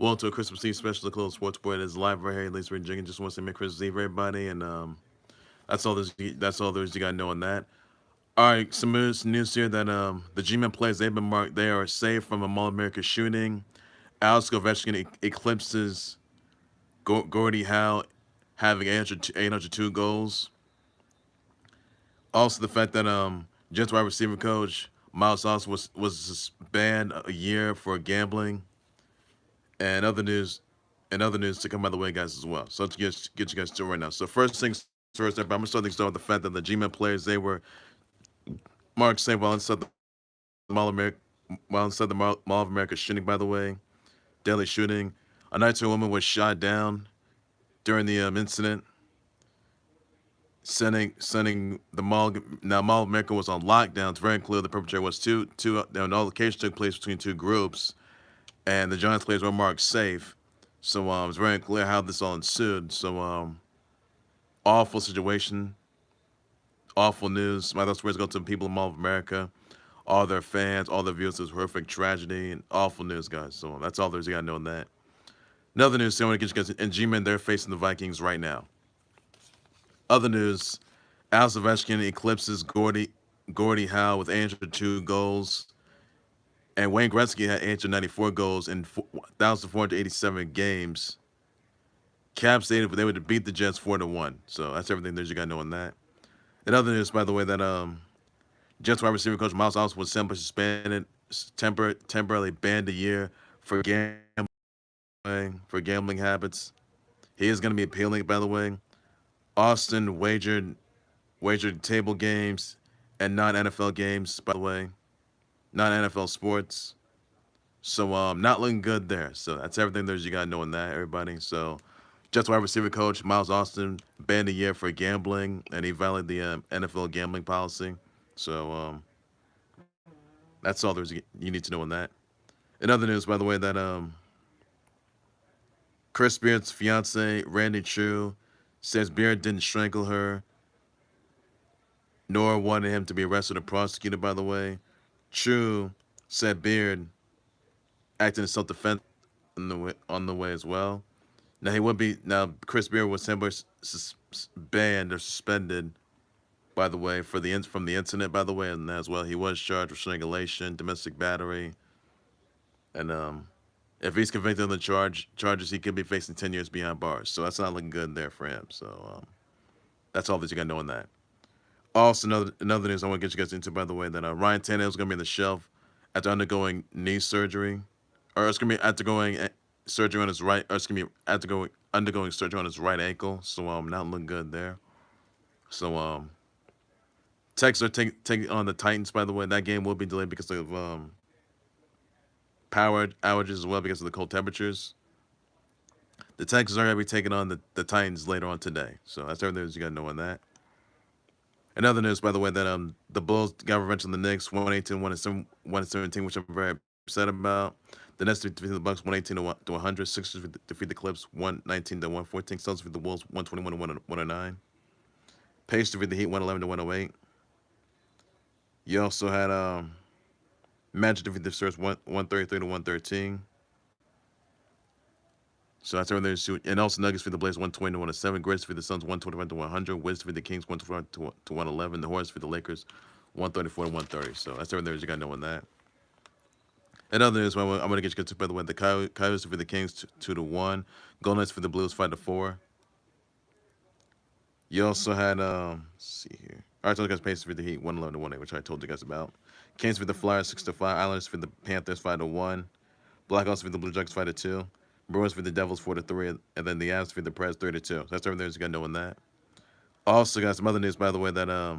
Welcome to a Christmas Eve special. The Close Sports Boy is live right here. At least we're drinking. Just want to say Merry Christmas Eve, everybody, and that's all. That's all there's you got to know on that. All right, some news here that the G-Men players they've been marked. They are safe from a Mall America shooting. Alex Ovechkin eclipses Gordie Howe, having 802 goals. Also, the fact that Jets wide receiver coach Miles Austin was banned a year for gambling, and other news to come by the way, guys, as well. So let's get you guys to it right now. So first things first, everybody, I'm gonna start things off with the fact that the G-Men players they were marked safe while inside the Mall of America shooting. By the way, deadly shooting. A 19-year-old woman was shot down during the incident, sending the mall. Now, Mall of America was on lockdown. It's very clear the perpetrator was two. And all the case took place between two groups, and the Giants players were marked safe. So it's very clear how this all ensued. So awful situation, awful news. My thoughts go to the people of Mall of America, all their fans, all their viewers. This horrific tragedy and awful news, guys. So that's all there's you got to know on that. Another news, I want to get you guys and G-Men. They're facing the Vikings right now. Other news, Alex Ovechkin eclipses Gordie Howe with 802 goals, and Wayne Gretzky had 894 goals in 1,487 games. Cap stated they would beat the Jets 4-1. So that's everything there's you got to know on that. In other news, by the way, that Jets wide receiver coach Miles Austin was simply suspended, temporarily banned a year for gambling habits. He is going to be appealing, by the way. Austin wagered table games and non-NFL games, by the way, non-NFL sports. So not looking good there. So that's everything there's you got to know on that, everybody. So Jets wide receiver coach Miles Austin banned a year for gambling, and he violated the NFL gambling policy. So that's all there's you need to know on that. In other news, by the way, that Chris Beard's fiancée Randi Trew says Beard didn't strangle her, nor wanted him to be arrested or prosecuted. By the way, Trew said Beard acted in self-defense on the way as well. Now he would be now Chris Beard was temporarily banned or suspended, by the way, from the incident, by the way, and as well he was charged with strangulation, domestic battery, and if he's convicted of the charges, he could be facing 10 years behind bars. So that's not looking good there for him. So that's all that you got to know on that. Also, another news I want to get you guys into, by the way, that Ryan Tannehill is going to be on the shelf after undergoing knee surgery, or it's going to be undergoing surgery on his right, or it's going to be undergoing surgery on his right ankle. So not looking good there. So Texans are taking on the Titans. By the way, that game will be delayed because of power outages as well because of the cold temperatures. The Texans are going to be taking on the Titans later on today. So that's everything you got to know on that. Another news, by the way, that the Bulls got revenge on the Knicks, 118, 117, which I'm very upset about. The Nets defeated the Bucks 118 to 100. Sixers defeat the Clips 119 to 114. Celtics defeat the Wolves 121 to 109. Pacers defeat the Heat 111 to 108. You also had Magic defeat the Spurs 133 to 113. So that's everything there's to. And also Nuggets defeat the Blazers 120 to 107. Grizzlies defeat the Suns 125 to 100. Wizards defeat the Kings 125 to 111. The Hornets defeat the Lakers 134 to 130. So that's everything there's you got to know on that. And other news, I'm going to get you to, by the way, the Coyotes defeat the Kings 2 to 1. Golden Knights for the Blues 5 to 4. You also had let's see here. All right, so guys, Pacers for the Heat 111 to 1-8, which I told you guys about. Kings for the Flyers 6 to 5. Islanders for the Panthers 5 to 1. Blackhawks for the Blue Jackets 5 to 2. Bruins for the Devils 4 to 3, and then the Avs for the Preds 3 to 2. So that's everything you got to know on that. Also, got some other news, by the way, that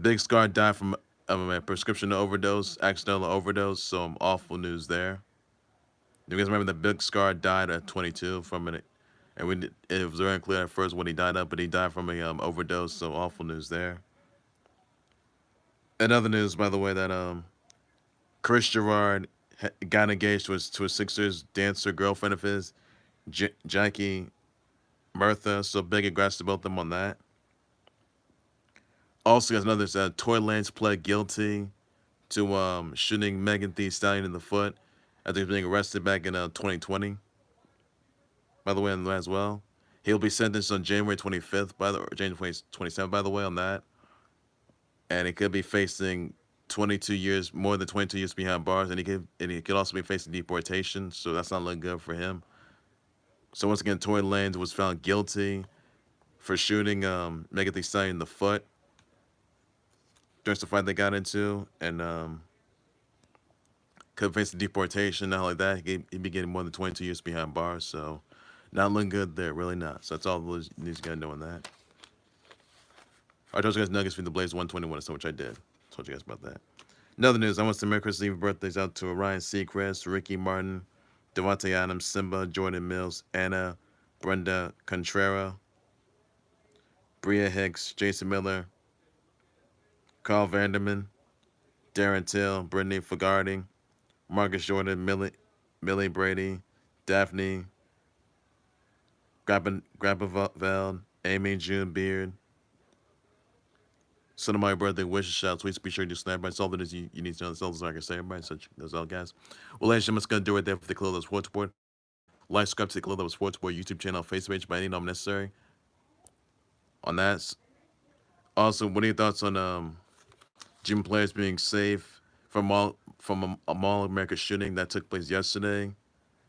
Big Scar died from a prescription overdose, accidental overdose. So awful news there. You guys remember that Big Scar died at 22 from it, and it was very unclear at first when he died of, but he died from a overdose. So awful news there. Another news, by the way, that Chris Girard got engaged to a Sixers dancer girlfriend of his, Jackie Murtha. So big congrats to both of them on that. Also, guys, another Tory Lanez pled guilty to shooting Megan Thee Stallion in the foot after he was being arrested back in 2020. By the way, on that as well, he'll be sentenced on January 25th by the or January 27th. By the way, on that, and he could be facing 22 years, more than 22 years behind bars, and he could also be facing deportation. So that's not looking good for him. So once again, Tory Lanez was found guilty for shooting Megan Thee Stallion in the foot during the fight they got into, and could face deportation. Not like that, he'd be getting more than 22 years behind bars. So not looking good there, really not. So that's all the news you gotta know on that. I told you guys Nuggets beat the Blaze 121, so which I did. Told you guys about that. Another news, I want to Merry Christmas Eve birthdays out to Ryan Seacrest, Ricky Martin, Devontae Adams, Simba, Jordan Mills, Anna, Brenda Contrera, Bria Hicks, Jason Miller, Carl Vanderman, Darren Till, Brittany Fagardi, Marcus Jordan, Millie Brady, Daphne, Grabaveld, Amy June Beard. Send my birthday wishes, shout tweets. Be sure to do snap. That's all that is you need to know. That's all I can say, everybody. So that's all, guys. Well, ladies and gentlemen, it's going to do it there for the Khalil Sports Board. Like, subscribe to the Khalil Sports Board YouTube channel, Facebook page, by any number necessary. On that. Also, what are your thoughts on gym players being safe from a Mall of America shooting that took place yesterday?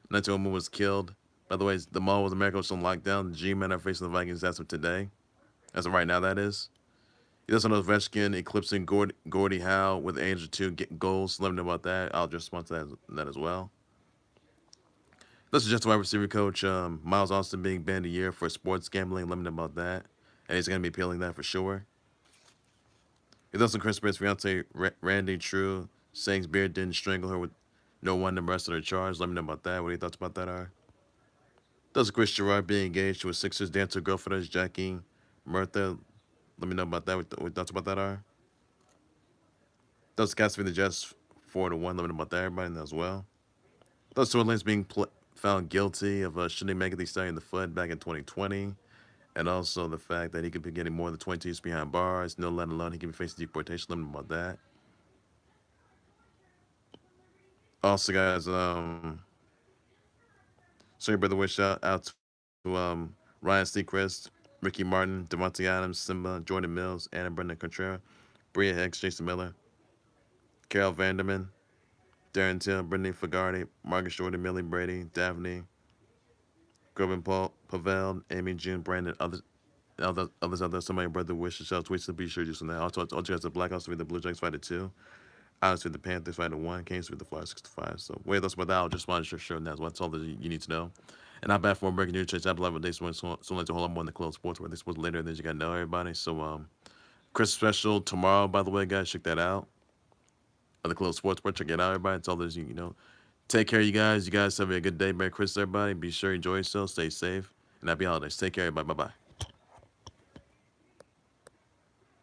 19 woman was killed. By the way, the Mall of America was on lockdown. The G-men are facing the Vikings as of today. As of right now, that is. He doesn't know Ovechkin eclipsing Gordie Howe with Angel 2 goals. Let me know about that. I'll just respond to that as well. This is just wide receiver coach Miles Austin being banned a year for sports gambling. Let me know about that. And he's going to be appealing that for sure. He doesn't Chris Brett's fiancée Randi Trew saying Beard didn't strangle her with no one and arrested her charge. Let me know about that. What your thoughts about that are? Does Chris Girard being engaged to a Sixers dancer girlfriend Jackie Murtha? Let me know about that. What your thoughts about that are? Does Cats the Jets 4-1? Let me know about that, everybody, as well. Does Tory Lanez being found guilty of shooting Megan Thee Stallion in the foot back in 2020, and also the fact that he could be getting more than 20 years behind bars. No, let alone he could be facing deportation. Let me know about that. Also, guys, sorry, brother, wish out to Ryan Seacrest, Ricky Martin, Devontae Adams, Simba, Jordan Mills, Anna Brenda Contreras, Bria Hicks, Jason Miller, Carol Vanderman, Darren Till, Brittany Fagardi, Marcus Jordan, Millie Brady, Daphne, Groban Pavel, Amy June, Brandon, others, somebody brother wishes, shout tweets to be sure to do something. Also, all you guys, the Blackhawks with the Blue Jackets 5-2. Honestly, the Panthers 5-1, Kings with the Flyers 6-5. So, wait, that's about that. I just wanted to share that's all that you need to know. And not bad for breaking news. Church, I believe days so like to hold on more in the close sports where this was later than you got to know everybody. So, Chris special tomorrow, by the way, guys, check that out. On the close sports check it out, everybody. It's all that you know. Take care, you guys. You guys have a good day. Merry Christmas, everybody. Be sure you enjoy yourself. Stay safe. And happy holidays. Take care, everybody. Bye bye.